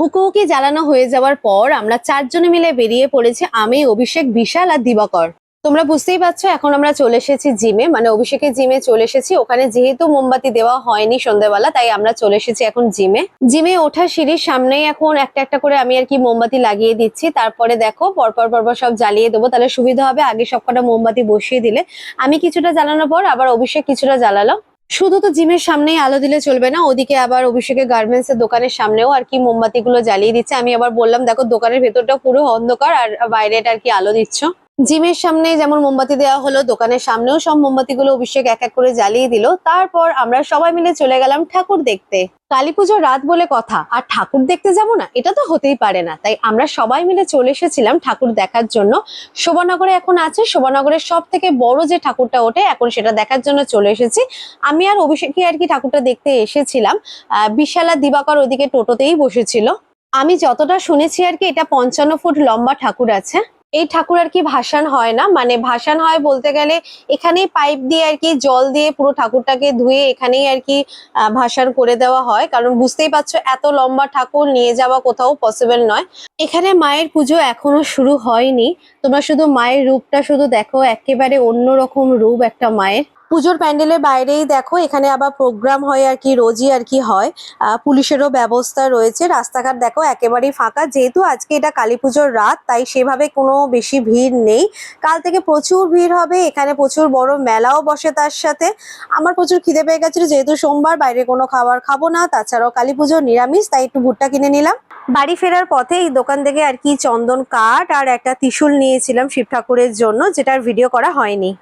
হুকুহুকি জ্বালানো হয়ে যাওয়ার পর আমরা চারজনে মিলে বেরিয়ে পড়েছি, আমি, অভিষেক, বিশাল আর দিবাকর। তোমরা বুঝতেই পারছো এখন আমরা চলে এসেছি জিমে, মানে অভিষেকের জিমে চলে এসেছি। ওখানে যেহেতু মোমবাতি দেওয়া হয়নি সন্ধ্যাবেলা, তাই আমরা চলে এসেছি এখন জিমে। জিমে ওঠার সিঁড়ির সামনেই এখন একটা একটা করে আমি আর কি মোমবাতি লাগিয়ে দিচ্ছি। তারপরে দেখো পরপর পরপর সব জ্বালিয়ে দেবো, তাহলে সুবিধা হবে। আগে সব কটা মোমবাতি বসিয়ে দিলে আমি কিছুটা জ্বালানোর পর আবার অভিষেক কিছুটা জ্বালালো। শুধু তো জিমের সামনেই আলো দিলে চলবে না, ওদিকে আবার অভিষেকের গার্মেন্টস এর দোকানের সামনেও আর কি মোমবাতি গুলো জ্বালিয়ে দিচ্ছে। আমি আবার বললাম দেখো দোকানের ভেতরটা পুরো অন্ধকার আর বাইরেটা আর কি আলো দিচ্ছ। জিমের সামনে যেমন মোমবাতি দেওয়া হলো, দোকানের সামনেও সব মোমবাতি গুলো অভিষেক এক এক করে জ্বালিয়ে দিল। তারপর আমরা সবাই মিলে চলে গেলাম ঠাকুর দেখতে। কালী পুজোর রাত বলে কথা, আর ঠাকুর দেখতে যাব না এটা তো হতেই পারে না। তাই আমরা সবাই মিলে চলে এসেছিলাম ঠাকুর দেখার জন্য। শোভানগরে এখন আছে, শোভানগরের সব থেকে বড় যে ঠাকুরটা ওঠে এখন সেটা দেখার জন্য চলে এসেছি। আমি আর অভিষেকই আর কি ঠাকুরটা দেখতে এসেছিলাম। বিশাল আর দিবাকর ওদিকে টোটোতেই বসেছিল। আমি যতটা শুনেছি আর কি এটা 55 ফুট লম্বা ঠাকুর আছে। এই ঠাকুর আর কি ভাসান হয় না, মানে ভাসান হয় বলতে গেলে এখানেই পাইপ দিয়ে আর কি জল দিয়ে পুরো ঠাকুরটাকে ধুয়ে এখানেই আর কি ভাসান করে দেওয়া হয়। কারণ বুঝতেই পারছো এত লম্বা ঠাকুর নিয়ে যাওয়া কোথাও পসিবল নয়। এখানে মায়ের পুজো এখনো শুরু হয়নি, তোমরা শুধু মায়ের রূপটা শুধু দেখো, একেবারে অন্যরকম রূপ একটা মায়ের। পুজোর প্যান্ডেলের বাইরেই দেখো এখানে আবার প্রোগ্রাম হয় আর কি, রোজই আর কি হয়। পুলিশেরও ব্যবস্থা রয়েছে। রাস্তাঘাট দেখো একেবারেই ফাঁকা, যেহেতু আজকে এটা কালী পুজোর রাত তাই সেভাবে কোনো বেশি ভিড় নেই। কাল থেকে প্রচুর ভিড় হবে, এখানে প্রচুর বড় মেলাও বসে তার সাথে। আমার প্রচুর খিদে পেয়ে গেছিল, যেহেতু সোমবার বাইরে কোনো খাবার খাবো না, তাছাড়াও কালী পুজোর নিরামিষ, তাই একটু ভুট্টা কিনে নিলাম। বাড়ি ফেরার পথে এই দোকান থেকে আর কি চন্দন কাঠ আর একটা ত্রিশূল নিয়েছিলাম শিব ঠাকুরের জন্য, যেটার ভিডিও করা হয়নি।